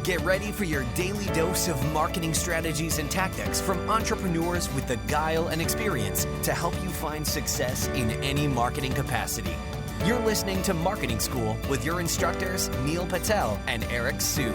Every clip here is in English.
Get ready for your daily dose of marketing strategies and tactics from entrepreneurs with the guile and experience to help you find success in any marketing capacity. You're listening to Marketing School with your instructors, Neil Patel and Eric Su.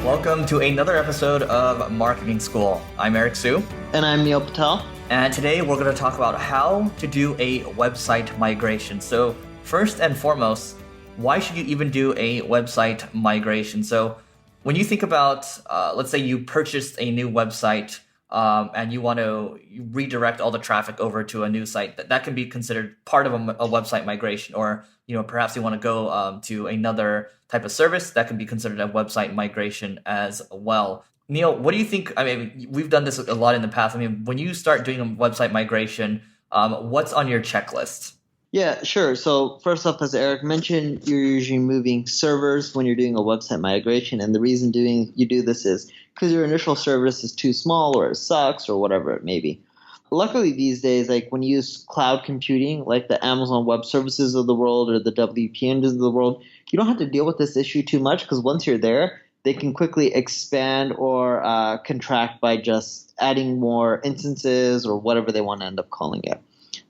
Welcome to another episode of Marketing School. I'm Eric Su. And I'm Neil Patel. And today we're going to talk about how to do a website migration. So first and foremost, why should you even do a website migration? So when you think about, let's say you purchased a new website and you want to redirect all the traffic over to a new site, that can be considered part of a website migration. Or perhaps you want to go to another type of service, that can be considered a website migration as well. Neil, what do you think? I mean, we've done this a lot in the past. I mean, when you start doing a website migration, what's on your checklist? Yeah, sure. So first off, as Eric mentioned, you're usually moving servers when you're doing a website migration. And the reason you do this is because your initial service is too small or it sucks or whatever it may be. Luckily these days, like when you use cloud computing, like the Amazon Web Services of the world or the WPNs of the world, you don't have to deal with this issue too much because once you're there, they can quickly expand or contract by just adding more instances or whatever they want to end up calling it.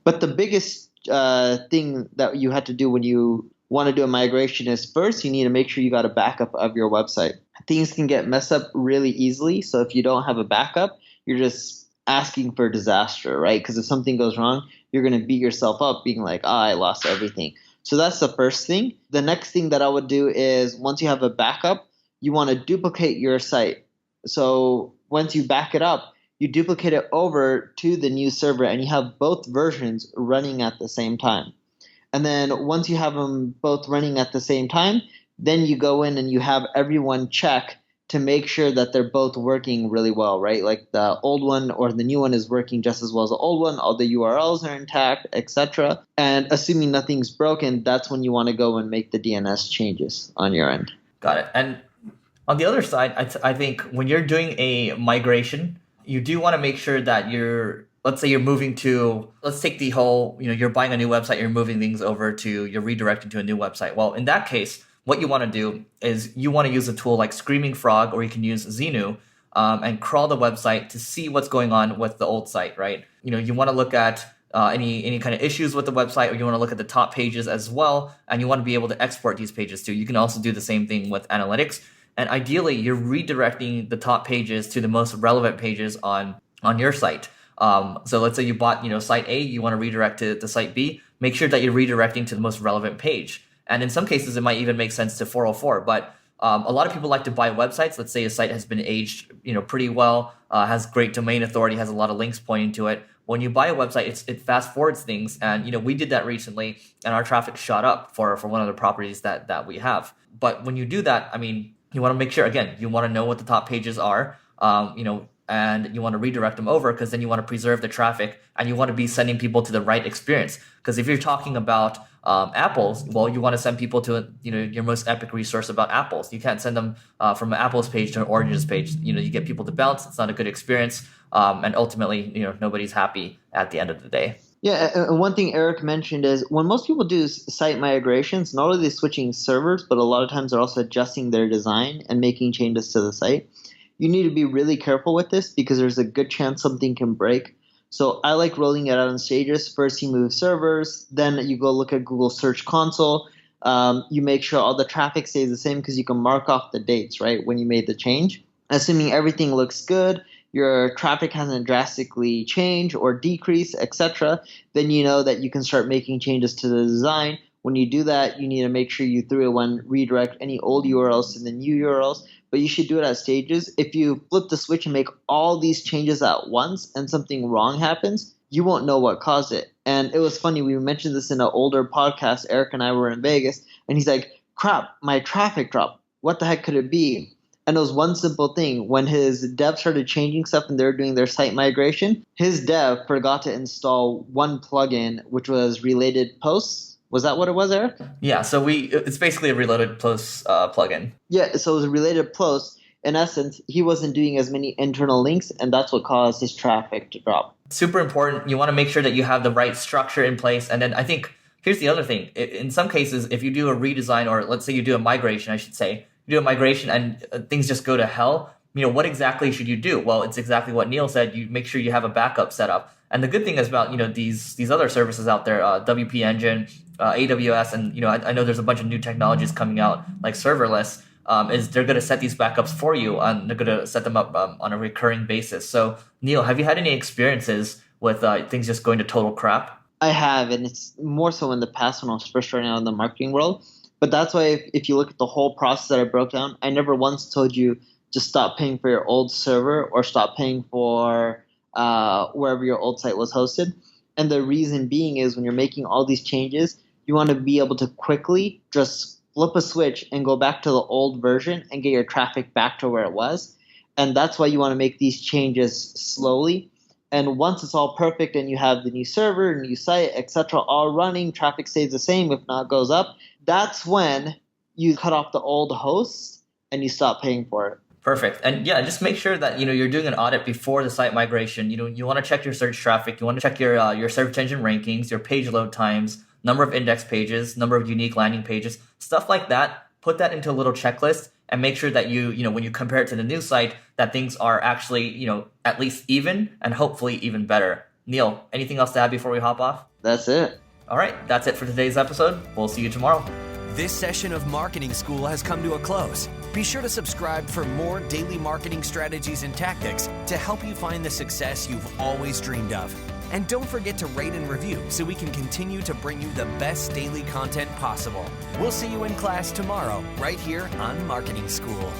But the biggest thing that you had to do when you want to do a migration is first you need to make sure you got a backup of your website. Things can get messed up really easily. So if you don't have a backup, you're just asking for disaster, right? Because if something goes wrong, you're going to beat yourself up being like, I lost everything. So that's the first thing. The next thing that I would do is once you have a backup, you want to duplicate your site. So once you back it up, you duplicate it over to the new server and you have both versions running at the same time. And then once you have them both running at the same time, then you go in and you have everyone check to make sure that they're both working really well, right? Like the old one or the new one is working just as well as the old one, all the URLs are intact, etc. And assuming nothing's broken, that's when you want to go and make the DNS changes on your end. Got it. And on the other side, I think when you're doing a migration, you do want to make sure that let's say you're moving to, let's take the whole, you're buying a new website, you're moving things over to, you're redirecting to a new website. Well, in that case, what you want to do is you want to use a tool like Screaming Frog, or you can use Xenu and crawl the website to see what's going on with the old site, right? You want to look at any kind of issues with the website, or you want to look at the top pages as well, and you want to be able to export these pages too. You can also do the same thing with analytics. And ideally, you're redirecting the top pages to the most relevant pages on your site. So let's say you bought, site A, you want to redirect to site B. Make sure that you're redirecting to the most relevant page. And in some cases, it might even make sense to 404. But a lot of people like to buy websites. Let's say a site has been aged, pretty well, has great domain authority, has a lot of links pointing to it. When you buy a website, it fast forwards things. And, we did that recently, and our traffic shot up for one of the properties that we have. But when you do that, you want to make sure, again, you want to know what the top pages are, and you want to redirect them over because then you want to preserve the traffic and you want to be sending people to the right experience. Because if you're talking about apples, well, you want to send people to your most epic resource about apples. You can't send them from an apples page to an oranges page. You get people to bounce. It's not a good experience, and ultimately, nobody's happy at the end of the day. Yeah, and one thing Eric mentioned is when most people do site migrations, not only are they switching servers, but a lot of times they're also adjusting their design and making changes to the site. You need to be really careful with this because there's a good chance something can break. So I like rolling it out in stages. First you move servers, then you go look at Google Search Console. You make sure all the traffic stays the same because you can mark off the dates, right, when you made the change. Assuming everything looks good, your traffic hasn't drastically changed or decreased, etc., then you know that you can start making changes to the design. When you do that, you need to make sure you 301 redirect any old URLs to the new URLs, but you should do it at stages. If you flip the switch and make all these changes at once and something wrong happens, you won't know what caused it. And it was funny, we mentioned this in an older podcast. Eric and I were in Vegas, and he's like, crap, my traffic dropped. What the heck could it be? And it was one simple thing. When his dev started changing stuff and they were doing their site migration, his dev forgot to install one plugin, which was Related Posts. Was that what it was, Eric? Yeah, so it's basically a Related Posts plugin. Yeah, so it was a Related Posts. In essence, he wasn't doing as many internal links, and that's what caused his traffic to drop. Super important. You want to make sure that you have the right structure in place. And then I think Here's the other thing. In some cases, if you do a redesign, or let's say you do a migration, I should say, you do a migration and things just go to hell, what exactly should you do? Well, it's exactly what Neil said. You make sure you have a backup set up. And the good thing is about, these other services out there, WP Engine, AWS, and, I know there's a bunch of new technologies coming out like serverless, is they're going to set these backups for you, and they're going to set them up on a recurring basis. So, Neil, have you had any experiences with things just going to total crap? I have, and it's more so in the past when I was first starting out in the marketing world. But that's why if you look at the whole process that I broke down, I never once told you just stop paying for your old server or stop paying for wherever your old site was hosted. And the reason being is when you're making all these changes, you want to be able to quickly just flip a switch and go back to the old version and get your traffic back to where it was. And that's why you want to make these changes slowly. And once it's all perfect and you have the new server, new site, etc., all running, traffic stays the same, if not goes up, that's when you cut off the old hosts and you stop paying for it. Perfect. And yeah, just make sure that you're doing an audit before the site migration. You want to check your search traffic, you want to check your search engine rankings, your page load times, number of index pages, number of unique landing pages, stuff like that. Put that into a little checklist and make sure that when you compare it to the new site, that things are actually, at least even and hopefully even better. Neil, anything else to add before we hop off? That's it. All right, that's it for today's episode. We'll see you tomorrow. This session of Marketing School has come to a close. Be sure to subscribe for more daily marketing strategies and tactics to help you find the success you've always dreamed of. And don't forget to rate and review so we can continue to bring you the best daily content possible. We'll see you in class tomorrow, right here on Marketing School.